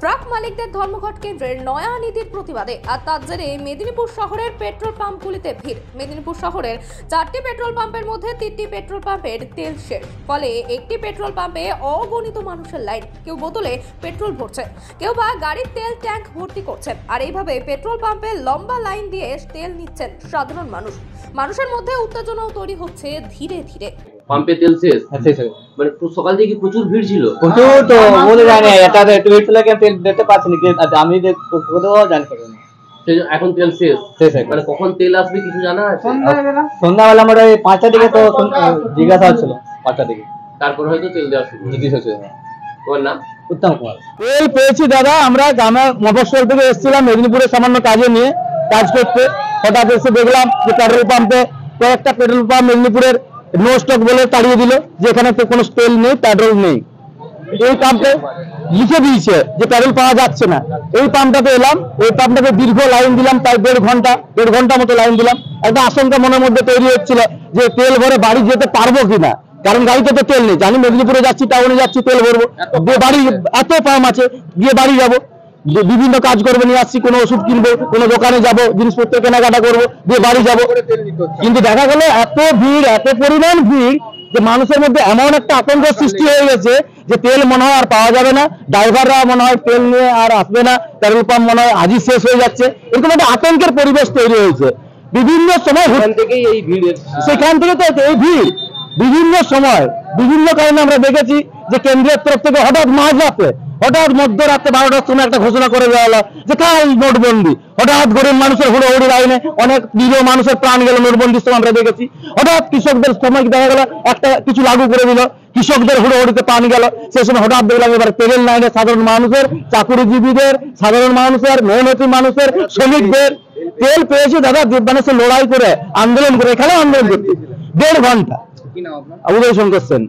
Truck মালিকদের ধর্মঘট কেন্দ্রের নয়া নীতির প্রতিবাদে আর তার জেরে মেদিনীপুর শহরের পেট্রোল পাম্পগুলিতে ভিড়। মেদিনীপুর শহরের 4টি পেট্রোল পাম্পের মধ্যে 3টি পেট্রোল পাম্পের তেল শেষ, ফলে একটি পেট্রোল পাম্পে অগণিত মানুষের লাইন। কেউ বোতলে পেট্রোল ভরছে, কেউ বা গাড়ির তেল ট্যাঙ্ক ভর্তি করছেন, আর এইভাবে পেট্রোল পাম্পে লম্বা লাইন দিয়ে তেল নিচ্ছেন সাধারণ মানুষ। মানুষের মধ্যে উত্তেজনাও তৈরি হচ্ছে ধীরে ধীরে। পাম্পে তেল শেষ মানে সকাল থেকে প্রচুর ভিড় ছিল, প্রচুর। তো বলে জানি এটা একটু ভিড় ছিল, তেল দিতে পারছি না, আমি কোথাও জানি না। এখন তেল শেষ মানে কখন তেল আসবে কিছু জানা আছে? সন্ধ্যাবেলা আমরা 5টার দিকে তো জিজ্ঞাসা হচ্ছিল, 5টার দিকে, তারপর হয়তো তেল দেওয়া শুরু হয়েছে। তোমার নাম? উত্তম কুমার। তেল পেয়েছি দাদা, আমরা গ্রামের মফস্বল থেকে এসেছিলাম মেদিনীপুরে সামান্য কাজে নিয়ে কাজ করতে। হঠাৎ এসে দেখলাম যে পেট্রোল পাম্পে কয়েকটা পেট্রোল পাম্প মেদিনীপুরের নো স্টক বলে তাড়িয়ে দিল, যে এখানে তো কোনো তেল নেই, পেট্রোল নেই। এই পাম্পে লিখে দিয়েছে যে পেট্রোল পাওয়া যাচ্ছে না। এই পাম্পটাতে এলাম, এই পাম্পটাতে দীর্ঘ লাইন দিলাম, প্রায় দেড় ঘন্টা মতো লাইন দিলাম। একটা আশঙ্কা মনের মধ্যে তৈরি হচ্ছিল যে তেল ভরে বাড়ি যেতে পারবো কিনা, কারণ গাড়িতে তো তেল নেই। জানি মেদিনীপুরে যাচ্ছি, টাউনে যাচ্ছি, তেল ভরবো, বাড়ি এত পাম্প আছে, গিয়ে বাড়ি যাবো, বিভিন্ন কাজ করবো, নিয়ে আসছি, কোনো ওষুধ কিনবো, কোনো দোকানে যাবো, জিনিসপত্র কেনাকাটা করবো, দিয়ে বাড়ি যাবো। কিন্তু দেখা গেল এত ভিড়, এত পরিমাণ ভিড় যে মানুষের মধ্যে এমন একটা আতঙ্ক সৃষ্টি হয়ে গেছে যে তেল মনে হয় আর পাওয়া যাবে না, ড্রাইভাররা মনে হয় তেল নিয়ে আর আসবে না, পেট্রোল পাম্প মনে হয় আজই শেষ হয়ে যাচ্ছে। এরকম একটা আতঙ্কের পরিবেশ তৈরি হয়েছে। বিভিন্ন সময় সেখান থেকে তো এই ভিড় বিভিন্ন সময় বিভিন্ন কারণে আমরা দেখেছি যে কেন্দ্রের তরফ থেকে হঠাৎ মাঝরাতে, হঠাৎ মধ্যরাতে 12টার সময় একটা ঘোষণা করে দেওয়া হলো যে কাল নোটবন্দি। হঠাৎ গরিব মানুষের হুড়োহুড়ি লাইনে অনেক নিরীহ মানুষের প্রাণ গেল নোটবন্দির সময় আমরা দেখেছি। হঠাৎ কৃষকদের সময় দেখা গেল একটা কিছু লাগু করে দিল, কৃষকদের হুড়োহুড়িতে প্রাণ গেল। সেই সময় হঠাৎ দেখলাম এবার তেলের লাইনে সাধারণ মানুষের, চাকুরিজীবীদের, সাধারণ মানুষের, মেহনতি মানুষের, শ্রমিকদের তেল পেয়েছে দাদা। মানুষের লড়াই করে আন্দোলন করে, এখানে আন্দোলন করতে 1.5 ঘন্টা। উদয় শঙ্কর সেন।